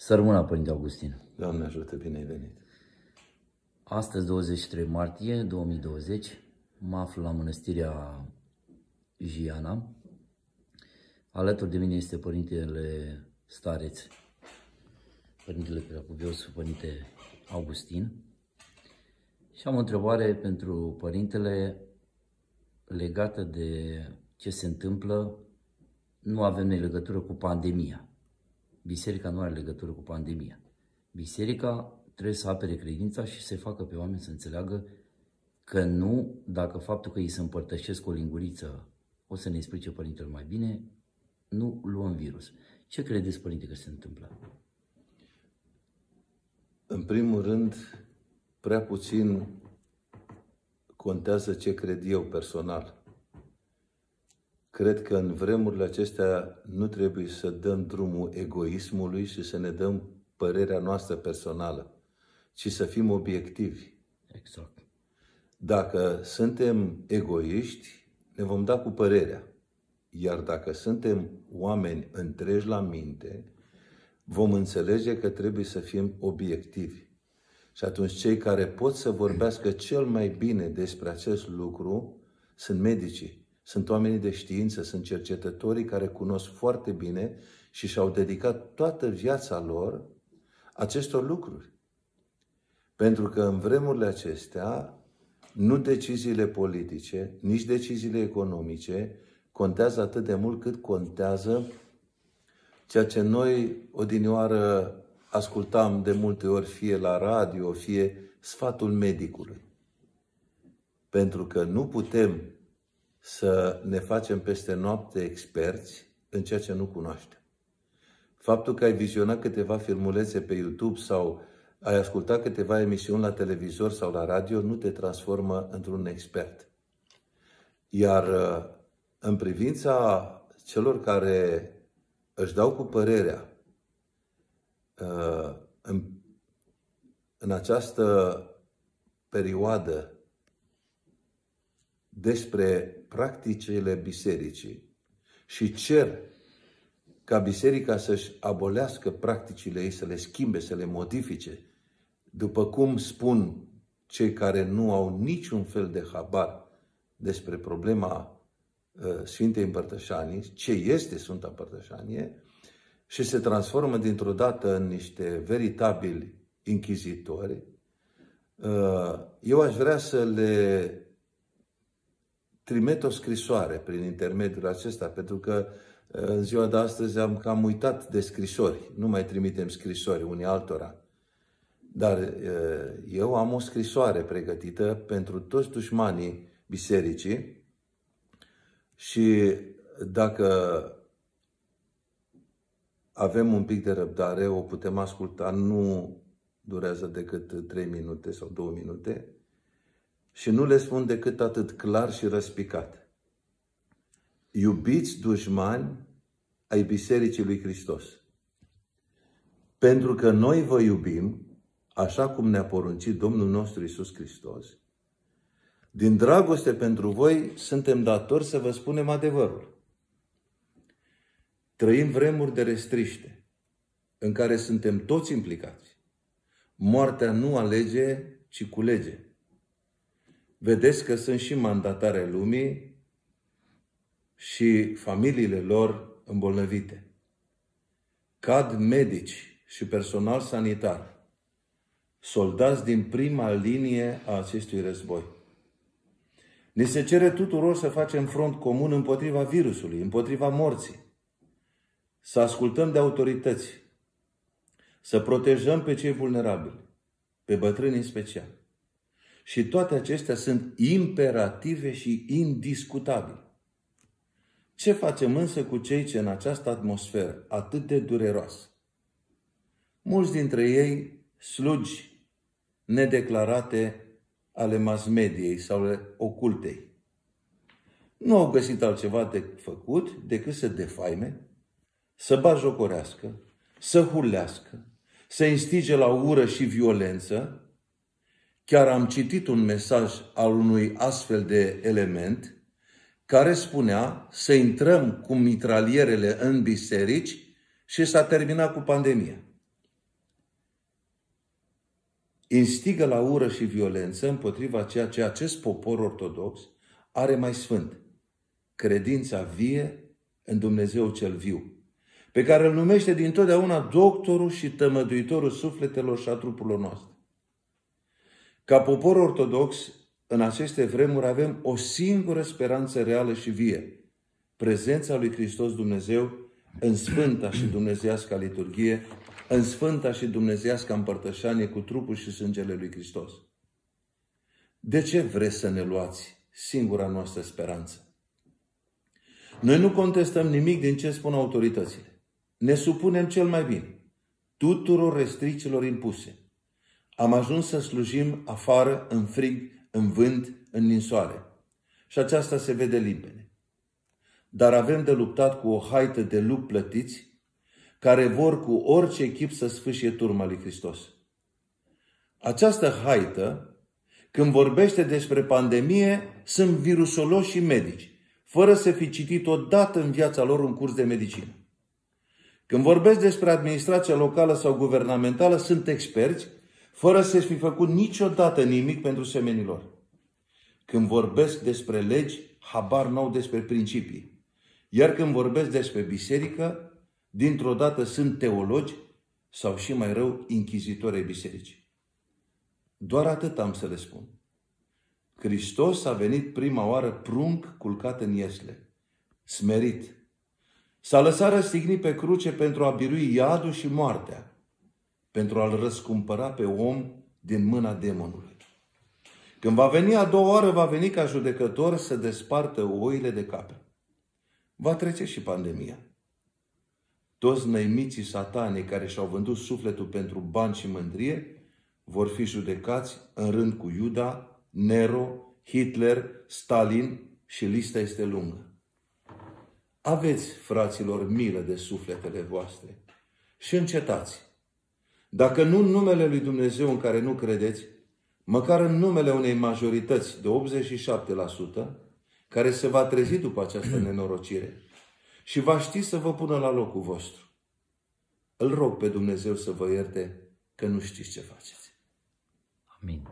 Să rămână, Părinte Augustin. Doamne ajută, bine ai venit. Astăzi, 23 martie 2020, mă aflu la Mănăstirea Jiana. Alături de mine este Părintele Stareț, Părintele Preacuvios, Părinte Augustin. Și am o întrebare pentru Părintele legată de ce se întâmplă. Nu avem legătură cu pandemia. Biserica nu are legătură cu pandemia. Biserica trebuie să apere credința și să facă pe oameni să înțeleagă că nu, dacă faptul că îi se împărtășesc o linguriță, o să ne explice Părintele mai bine, nu luăm virus. Ce credeți, Părinte, că se întâmplă? În primul rând, prea puțin contează ce cred eu personal. Cred că în vremurile acestea nu trebuie să dăm drumul egoismului și să ne dăm părerea noastră personală, ci să fim obiectivi. Exact. Dacă suntem egoiști, ne vom da cu părerea. Iar dacă suntem oameni întregi la minte, vom înțelege că trebuie să fim obiectivi. Și atunci cei care pot să vorbească cel mai bine despre acest lucru sunt medicii. Sunt oamenii de știință, sunt cercetătorii care cunosc foarte bine și și-au dedicat toată viața lor acestor lucruri. Pentru că în vremurile acestea, nu deciziile politice, nici deciziile economice contează atât de mult cât contează ceea ce noi odinioară ascultam de multe ori, fie la radio, fie sfatul medicului. Pentru că nu putem să ne facem peste noapte experți în ceea ce nu cunoaștem. Faptul că ai vizionat câteva filmulețe pe YouTube sau ai ascultat câteva emisiuni la televizor sau la radio nu te transformă într-un expert. Iar în privința celor care își dau cu părerea în această perioadă despre practicile bisericii și cer ca biserica să-și abolească practicile ei, să le schimbe, să le modifice, după cum spun cei care nu au niciun fel de habar despre problema Sfintei Împărtășanii, ce este Sfânta Împărtășanie, și se transformă dintr-o dată în niște veritabili inchizitori, eu aș vrea să le trimit o scrisoare prin intermediul acesta, pentru că în ziua de astăzi am cam uitat de scrisori. Nu mai trimitem scrisori unii altora. Dar eu am o scrisoare pregătită pentru toți dușmanii bisericii și dacă avem un pic de răbdare, o putem asculta, nu durează decât 3 minute sau 2 minute și nu le spun decât atât clar și răspicat. Iubiți dușmani ai Bisericii lui Hristos, pentru că noi vă iubim, așa cum ne-a poruncit Domnul nostru Iisus Hristos. Din dragoste pentru voi suntem datori să vă spunem adevărul. Trăim vremuri de restriște, în care suntem toți implicați. Moartea nu alege, ci culege. Vedeți că sunt și mandatari ai lumii și familiile lor îmbolnăvite. Cad medici și personal sanitar, soldați din prima linie a acestui război. Ni se cere tuturor să facem front comun împotriva virusului, împotriva morții. Să ascultăm de autorități, să protejăm pe cei vulnerabili, pe bătrâni în special. Și toate acestea sunt imperative și indiscutabile. Ce facem însă cu cei ce în această atmosferă atât de dureroasă? Mulți dintre ei slugi nedeclarate ale mass-mediei sau ale ocultei. Nu au găsit altceva de făcut decât să defaime, să batjocorească, să hulească, să instige la ură și violență. Chiar am citit un mesaj al unui astfel de element care spunea să intrăm cu mitralierele în biserici și s-a terminat cu pandemia. instigă la ură și violență împotriva ceea ce acest popor ortodox are mai sfânt, credința vie în Dumnezeu cel viu, pe care îl numește dintotdeauna doctorul și tămăduitorul sufletelor și a trupurilor noastre. Ca popor ortodox, în aceste vremuri avem o singură speranță reală și vie, prezența lui Hristos Dumnezeu în sfânta și dumnezeiasca liturghie, în sfânta și dumnezeiasca împărtășanie cu trupul și sângele lui Hristos. De ce vreți să ne luați singura noastră speranță? Noi nu contestăm nimic din ce spun autoritățile. Ne supunem cel mai bine tuturor restricțiilor impuse. Am ajuns să slujim afară, în frig, în vânt, în ninsoare. Și aceasta se vede limpede. Dar avem de luptat cu o haită de lupi plătiți, care vor cu orice chip să sfâșie turma lui Hristos. Această haită, când vorbește despre pandemie, sunt virusologi și medici, fără să fi citit odată în viața lor un curs de medicină. Când vorbesc despre administrația locală sau guvernamentală, sunt experți, fără să fi făcut niciodată nimic pentru semenii lor. Când vorbesc despre legi, habar n-au despre principii. Iar când vorbesc despre biserică, dintr-o dată sunt teologi sau și mai rău, inchizitori ai bisericii. Doar atât am să le spun. Hristos a venit prima oară prunc culcat în iesle, smerit. S-a lăsat răstignit pe cruce pentru a birui iadul și moartea, pentru a-l răscumpăra pe om din mâna demonului. Când va veni a doua oară, va veni ca judecător să despartă oile de capre. Va trece și pandemia. Toți năimiții satanii care și-au vândut sufletul pentru bani și mândrie vor fi judecați în rând cu Iuda, Nero, Hitler, Stalin și lista este lungă. Aveți, fraților, milă de sufletele voastre și încetați. Dacă nu în numele lui Dumnezeu în care nu credeți, măcar în numele unei majorități de 87%, care se va trezi după această nenorocire și va ști să vă pună la locul vostru. Îl rog pe Dumnezeu să vă ierte că nu știți ce faceți. Amin.